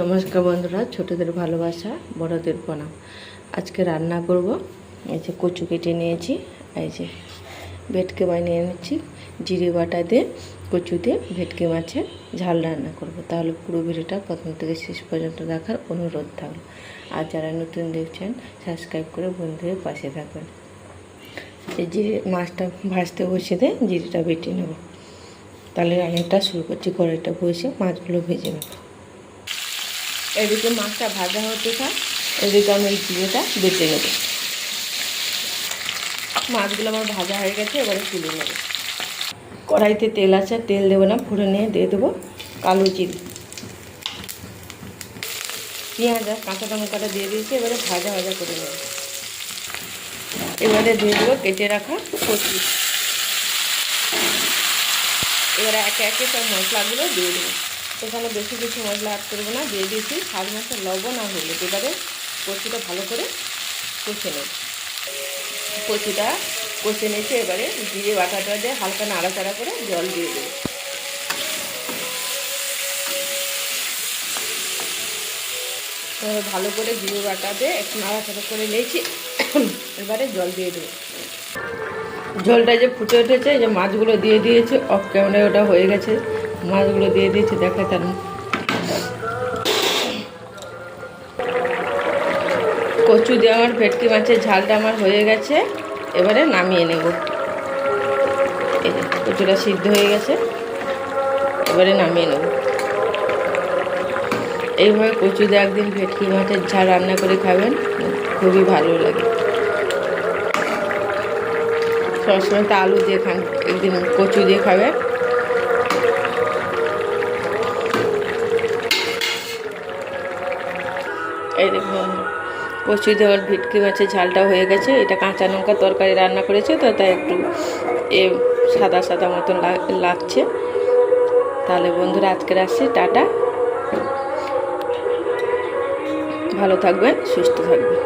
নমস্কার বন্ধুরা, ছোটদের ভালোবাসা, বড়দের প্রণাম। আজকে রান্না করব। এই যে কচু কেটে নিয়েছি, এই যে ভেটকি বানিয়ে নিচ্ছি। জিরে বাটা দিয়ে কচু দিয়ে ভেটকি মাছের ঝাল রান্না করব। তাহলে পুরো ভিডিওটা প্রথম থেকে শেষ পর্যন্ত দেখার অনুরোধ থাকলো। আর যারা নতুন দেখছেন সাবস্ক্রাইব করে বন্ধুদের পাশে থাকবেন। এই জিরে মাছটা ভাজতে বসিয়ে দিয়ে জিরেটা বেটে নেব। তাহলে রান্নাটা শুরু করছি। কড়াইটা বসে মাছগুলো ভেজে নেব। এদিকে মাছটা ভাজা হতে থাক, এদিকে আমি এই জিরেটা বেটে নেব। মাছগুলো আমার ভাজা হয়ে গেছে, এবারে তুলে নেব। কড়াইতে তেল আছে, তেল দেবো না, ফোড়নে দিয়ে দেবো কালো জিরে, পেঁয়াজ আর কাঁচা লঙ্কাটা দিয়ে দিয়েছি। এবারে ভাজা ভাজা করে নেব। এবারে দিয়ে দেবো কেটে রাখা কচু। এবারে একে একে সব মশলাগুলো দিয়ে দেবো। এখানে বেশি কিছু মশলা অ্যাড করবো না, দিয়ে দিয়েছি স্বাদ মতো লবণ আর হলুদ। এবারে কচুটা ভালো করে কষে নেব। কচুটা কষে নিয়েছে, এবারে জিরে বাটাটা দিয়ে হালকা নাড়াচাড়া করে জল দিয়ে দেবো। ভালো করে জিরে বাটা দিয়ে একটু নাড়াচাড়া করে নিয়েছি, এবারে জল দিয়ে দেবো। ঝোলটা যে ফুটে উঠেছে, যে মাছগুলো দিয়ে দিয়েছে, অফ ক্যামেরায় ওটা হয়ে গেছে। মাছগুলো দিয়ে দিয়েছে, দেখাতাম। কচু দিয়ে আমার ভেটকি মাছের ঝালটা আমার হয়ে গেছে, এবারে নামিয়ে নেব। এই যে কচুটা সিদ্ধ হয়ে গেছে, এবারে নামিয়ে নেব। এইভাবে কচু দিয়ে একদিন ভেটকি মাছের ঝাল রান্না করে খাবেন, খুবই ভালো লাগে। সবসময় তো আলু দিয়ে খান, একদিন কচু দিয়ে খাবেন। এই দেখুন, কচু দিয়ে আমার ভেটকি মাছের ঝালটা হয়ে গেছে। এটা কাঁচা লঙ্কা তরকারি রান্না করেছে তো, তাই একটু সাদা সাদা মতন লাগছে। তাহলে বন্ধুরা আজকে আসছি, টাটা। ভালো থাকবেন, সুস্থ থাকবেন।